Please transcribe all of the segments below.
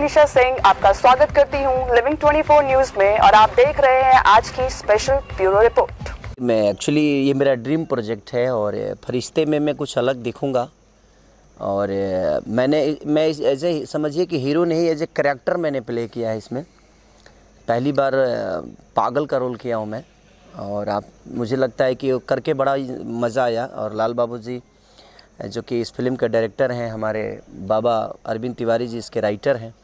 मनीषा सिंह आपका स्वागत करती हूं लिविंग 24 न्यूज में और आप देख रहे हैं आज की स्पेशल ब्यूरो रिपोर्ट। मैं एक्चुअली ये मेरा ड्रीम प्रोजेक्ट है और फरिश्ते में मैं कुछ अलग दिखूंगा और मैं एज ए समझिए कि हीरो नहीं, एज ए कैरेक्टर मैंने प्ले किया है इसमें। पहली बार पागल का रोल किया हूँ मैं और आप मुझे लगता है कि करके बड़ा मज़ा आया। और लाल बाबू जी जो कि इस फिल्म के डायरेक्टर हैं, हमारे बाबा अरविंद तिवारी जी इसके राइटर हैं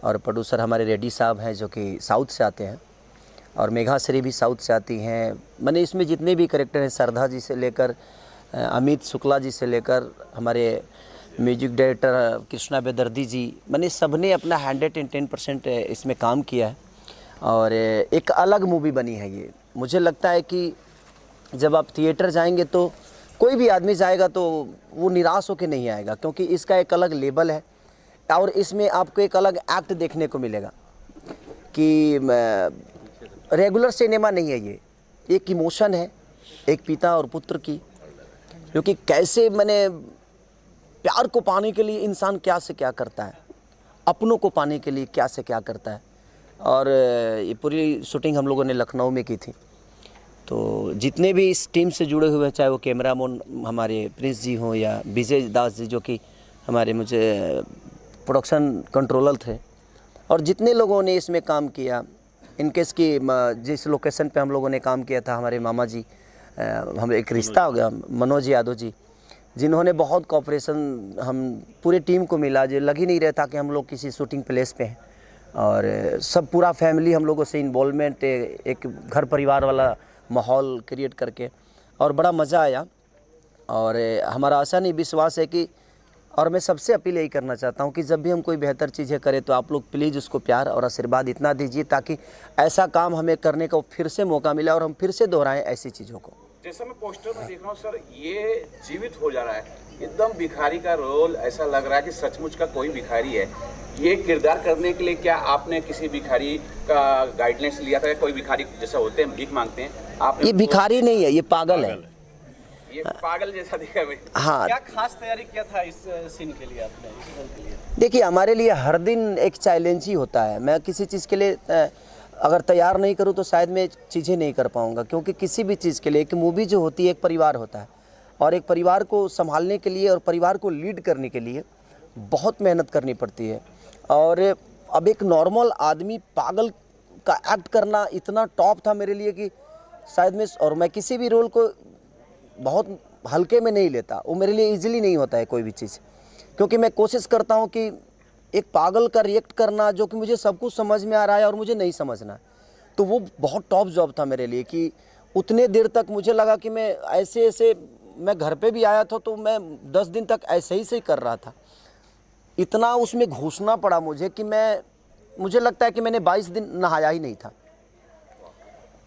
और प्रोड्यूसर हमारे रेड्डी साहब हैं जो कि साउथ से आते हैं और मेघा श्री भी साउथ से आती हैं। मैंने इसमें जितने भी कैरेक्टर हैं, श्रद्धा जी से लेकर अमित शुक्ला जी से लेकर हमारे म्यूजिक डायरेक्टर कृष्णा बेदर्दी जी, मैंने सबने अपना 110% इसमें काम किया है और एक अलग मूवी बनी है ये। मुझे लगता है कि जब आप थिएटर जाएंगे तो कोई भी आदमी जाएगा तो वो निराश होकर नहीं आएगा, क्योंकि इसका एक अलग लेवल है और इसमें आपको एक अलग एक्ट देखने को मिलेगा कि रेगुलर सिनेमा नहीं है ये। एक इमोशन है एक पिता और पुत्र की, क्योंकि कैसे मैंने प्यार को पाने के लिए इंसान क्या से क्या करता है, अपनों को पाने के लिए क्या से क्या करता है। और ये पूरी शूटिंग हम लोगों ने लखनऊ में की थी। तो जितने भी इस टीम से जुड़े हुए, चाहे वो कैमरामैन हमारे प्रिंस जी हों या विजय दास जी जो कि हमारे मुझे प्रोडक्शन कंट्रोलर थे, और जितने लोगों ने इसमें काम किया, इनकेस की जिस लोकेशन पे हम लोगों ने काम किया था, हमारे मामा जी, हम एक रिश्ता हो गया मनोज यादव जी, जिन्होंने बहुत कोऑपरेशन हम पूरे टीम को मिला। जो लग ही नहीं रहा था कि हम लोग किसी शूटिंग प्लेस पे हैं और सब पूरा फैमिली हम लोगों से इन्वॉल्वमेंट, एक घर परिवार वाला माहौल क्रिएट करके और बड़ा मज़ा आया। और हमारा आशा नहीं विश्वास है कि, और मैं सबसे अपील यही करना चाहता हूं कि जब भी हम कोई बेहतर चीज़ें करें तो आप लोग प्लीज़ उसको प्यार और आशीर्वाद इतना दीजिए ताकि ऐसा काम हमें करने का फिर से मौका मिले और हम फिर से दोहराएं ऐसी चीज़ों को। जैसा मैं पोस्टर में देख रहा हूँ सर, ये जीवित हो जा रहा है, एकदम भिखारी का रोल, ऐसा लग रहा है कि सचमुच का कोई भिखारी है। ये किरदार करने के लिए क्या आपने किसी भिखारी का गाइडलाइंस लिया था? कोई भिखारी जैसा होते हैं, भीख मांगते हैं आप? ये भिखारी नहीं है, ये पागल है। ये पागल जैसा दिखा मैं। हाँ, क्या खास तैयारी किया था इस सीन के लिए आपने, इस रोल के लिए? देखिए, हमारे लिए हर दिन एक चैलेंज ही होता है। मैं किसी चीज़ के लिए अगर तैयार नहीं करूं तो शायद मैं चीज़ें नहीं कर पाऊंगा, क्योंकि किसी भी चीज़ के लिए एक मूवी जो होती है एक परिवार होता है और एक परिवार को संभालने के लिए और परिवार को लीड करने के लिए बहुत मेहनत करनी पड़ती है। और अब एक नॉर्मल आदमी पागल का एक्ट करना इतना टॉप था मेरे लिए कि शायद मैं किसी भी रोल को बहुत हल्के में नहीं लेता। वो मेरे लिए ईजिली नहीं होता है कोई भी चीज़, क्योंकि मैं कोशिश करता हूँ कि एक पागल का रिएक्ट करना जो कि मुझे सब कुछ समझ में आ रहा है और मुझे नहीं समझना है, तो वो बहुत टॉप जॉब था मेरे लिए। कि उतने देर तक मुझे लगा कि मैं ऐसे मैं घर पे भी आया था तो मैं 10 दिन तक ऐसे ही कर रहा था। इतना उसमें घुसना पड़ा मुझे कि मुझे लगता है कि मैंने 22 दिन नहाया ही नहीं था।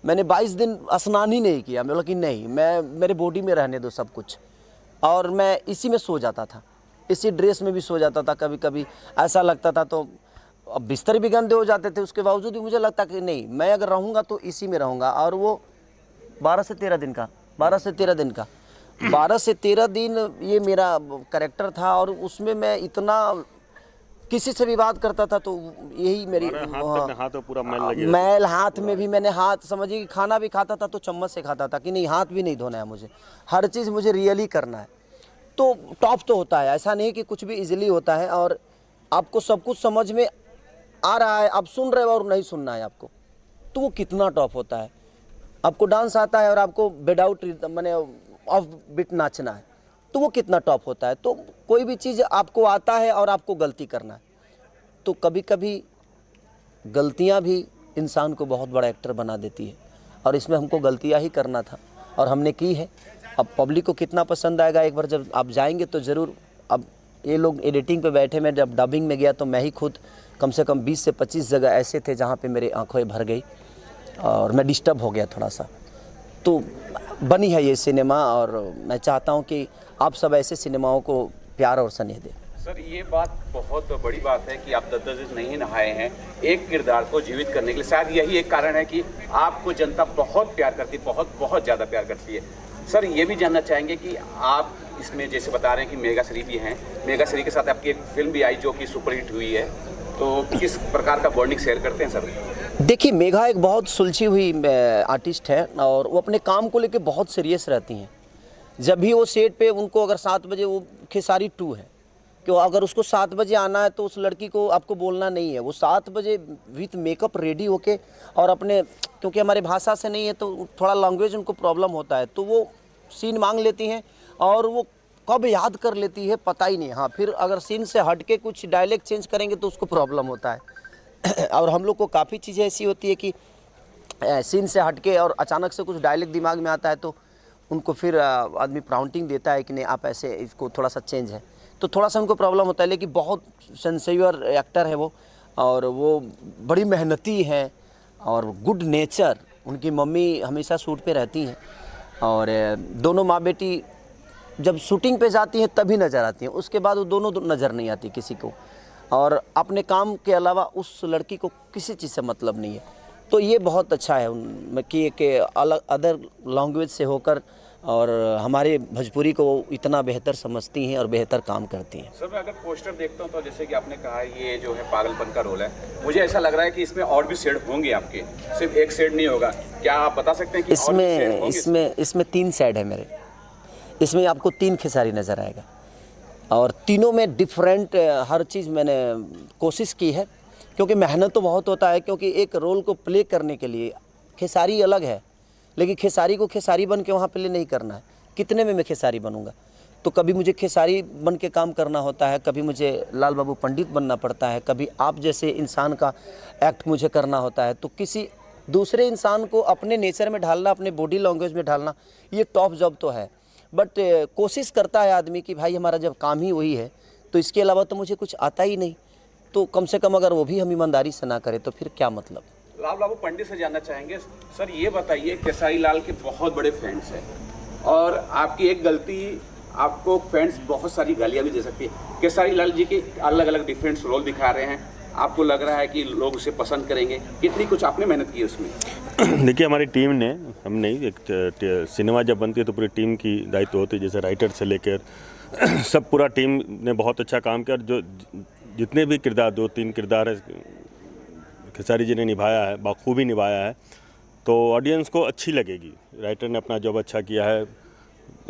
मैंने 22 दिन स्नान ही नहीं किया। मैं कि नहीं, मैं मेरे बॉडी में रहने दो सब कुछ। और मैं इसी में सो जाता था, इसी ड्रेस में भी सो जाता था। कभी कभी ऐसा लगता था तो अब बिस्तर भी गंदे हो जाते थे, उसके बावजूद भी मुझे लगता कि नहीं, मैं अगर रहूँगा तो इसी में रहूँगा। और वो 12 से 13 दिन ये मेरा कैरेक्टर था और उसमें मैं इतना किसी से भी बात करता था तो यही मेरी हाथ पूरा मैल हाथ में भी, मैंने हाथ समझिए कि खाना भी खाता था तो चम्मच से खाता था कि नहीं, हाथ भी नहीं धोना है मुझे, हर चीज़ मुझे रियली करना है। तो टॉप तो होता है, ऐसा नहीं कि कुछ भी इजीली होता है और आपको सब कुछ समझ में आ रहा है, आप सुन रहे हो और नहीं सुनना है आपको, तो वो कितना टॉप होता है। आपको डांस आता है और आपको विदाउट मैंने ऑफ बीट नाचना है, तो वो कितना टॉप होता है। तो कोई भी चीज़ आपको आता है और आपको गलती करना है, तो कभी कभी गलतियां भी इंसान को बहुत बड़ा एक्टर बना देती है और इसमें हमको गलतियां ही करना था और हमने की है। अब पब्लिक को कितना पसंद आएगा, एक बार जब आप जाएंगे तो ज़रूर। अब ये लोग एडिटिंग पे बैठे, मैं जब डबिंग में गया तो मैं ही खुद कम से कम 20 से 25 जगह ऐसे थे जहाँ पे मेरी आंखें भर गई और मैं डिस्टर्ब हो गया थोड़ा सा। तो बनी है ये सिनेमा और मैं चाहता हूँ कि आप सब ऐसे सिनेमाओं को प्यार और स्नेह दें। सर, ये बात बहुत बड़ी बात है कि आप 10 दिन नहीं नहाए हैं एक किरदार को जीवित करने के लिए। शायद यही एक कारण है कि आपको जनता बहुत प्यार करती है, बहुत ज़्यादा प्यार करती है। सर, ये भी जानना चाहेंगे कि आप इसमें जैसे बता रहे हैं कि मेघा श्री भी हैं, मेघा श्री के साथ आपकी एक फिल्म भी आई जो कि सुपरहिट हुई है, तो किस प्रकार का बॉन्डिंग शेयर करते हैं सर? देखिए, मेघा एक बहुत सुलझी हुई आर्टिस्ट है और वो अपने काम को लेके बहुत सीरियस रहती हैं। जब भी वो सेट पे उनको अगर 7 बजे, वो खेसारी 2 है कि अगर उसको 7 बजे आना है तो उस लड़की को आपको बोलना नहीं है, वो 7 बजे विथ मेकअप रेडी होके और अपने, क्योंकि हमारे भाषा से नहीं है तो थोड़ा लैंग्वेज उनको प्रॉब्लम होता है, तो वो सीन मांग लेती हैं और वो कब याद कर लेती है पता ही नहीं। हाँ, फिर अगर सीन से हट के कुछ डायलेक्ट चेंज करेंगे तो उसको प्रॉब्लम होता है। और हम लोग को काफ़ी चीज़ें ऐसी होती है कि सीन से हट के और अचानक से कुछ डायलेक्ट दिमाग में आता है तो उनको फिर आदमी प्राउंटिंग देता है कि नहीं आप ऐसे, इसको थोड़ा सा चेंज है, तो थोड़ा सा उनको प्रॉब्लम होता है। लेकिन बहुत सिंसियर एक्टर है वो, और वो बड़ी मेहनती हैं और गुड नेचर। उनकी मम्मी हमेशा शूट पे रहती हैं और दोनों माँ बेटी जब शूटिंग पे जाती हैं तभी नज़र आती हैं, उसके बाद वो दोनों नज़र नहीं आती किसी को, और अपने काम के अलावा उस लड़की को किसी चीज़ से मतलब नहीं है। तो ये बहुत अच्छा है कि अलग अदर लैंग्वेज से होकर और हमारे भोजपुरी को इतना बेहतर समझती हैं और बेहतर काम करती हैं। सर, मैं अगर पोस्टर देखता हूँ तो जैसे कि आपने कहा ये जो है पागलपन का रोल है, मुझे ऐसा लग रहा है कि इसमें और भी शेड होंगे आपके, सिर्फ एक शेड नहीं होगा। क्या आप बता सकते हैं कि इसमें 3 शेड है मेरे। इसमें आपको 3 खेसारी नज़र आएगा और तीनों में डिफरेंट हर चीज़ मैंने कोशिश की है, क्योंकि मेहनत तो बहुत होता है। क्योंकि एक रोल को प्ले करने के लिए खेसारी अलग है, लेकिन खेसारी को खेसारी बन के वहाँ प्ले नहीं करना है। कितने में मैं खेसारी बनूंगा? तो कभी मुझे खेसारी बन के काम करना होता है, कभी मुझे लाल बाबू पंडित बनना पड़ता है, कभी आप जैसे इंसान का एक्ट मुझे करना होता है। तो किसी दूसरे इंसान को अपने नेचर में ढालना, अपने बॉडी लैंग्वेज में ढालना, ये टॉप जॉब तो है। बट कोशिश करता है आदमी कि भाई हमारा जब काम ही वही है तो इसके अलावा तो मुझे कुछ आता ही नहीं, तो कम से कम अगर वो भी हम ईमानदारी से ना करें तो फिर क्या मतलब। लाल बाबू पंडित से जानना चाहेंगे सर, ये बताइए, खेसारी लाल के बहुत बड़े फैंस हैं और आपकी एक गलती आपको फैंस बहुत सारी गालियाँ भी दे सकती है। खेसारी लाल जी के अलग अलग डिफरेंट रोल दिखा रहे हैं, आपको लग रहा है कि लोग उसे पसंद करेंगे, कितनी कुछ आपने मेहनत की उसमें? देखिए, हमारी टीम ने, हम नहीं, एक सिनेमा जब बनती है तो पूरी टीम की दायित्व होती है, जैसे राइटर से लेकर सब पूरा टीम ने बहुत अच्छा काम किया। जो जितने भी किरदार, 2-3 किरदार है खेसारी जी ने निभाया है, बखूबी निभाया है, तो ऑडियंस को अच्छी लगेगी। राइटर ने अपना जॉब अच्छा किया है,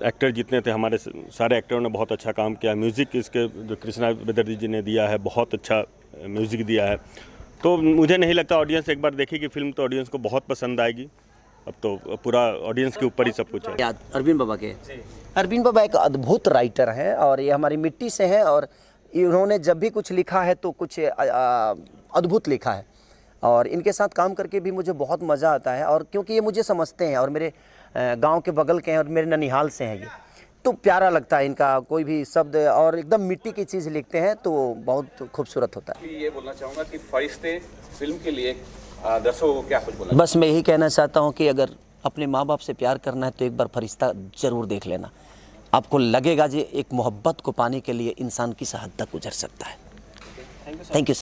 एक्टर जितने थे हमारे सारे एक्टरों ने बहुत अच्छा काम किया। म्यूज़िक इसके जो कृष्णा बेदर्जी जी ने दिया है, बहुत अच्छा म्यूज़िक दिया है। तो मुझे नहीं लगता ऑडियंस एक बार देखेगी फिल्म तो ऑडियंस को बहुत पसंद आएगी। अब तो पूरा ऑडियंस के ऊपर ही सब कुछ है। याद अरविंद बाबा के, अरविंद बाबा एक अद्भुत राइटर हैं और ये हमारी मिट्टी से हैं, और इन्होंने जब भी कुछ लिखा है तो कुछ अद्भुत लिखा है, और इनके साथ काम करके भी मुझे बहुत मज़ा आता है। और क्योंकि ये मुझे समझते हैं और मेरे गांव के बगल के हैं और मेरे ननिहाल से हैं, ये तो प्यारा लगता है इनका कोई भी शब्द, और एकदम मिट्टी की चीज़ लिखते हैं तो बहुत खूबसूरत होता है। ये बोलना चाहूँगा कि फरिश्ते फिल्म के लिए दर्शकों को क्या कुछ बोलना? बस मैं यही कहना चाहता हूँ कि अगर अपने माँ बाप से प्यार करना है तो एक बार फरिश्ता ज़रूर देख लेना, आपको लगेगा जी एक मोहब्बत को पाने के लिए इंसान किस हद तक गुजर सकता है। Thank you.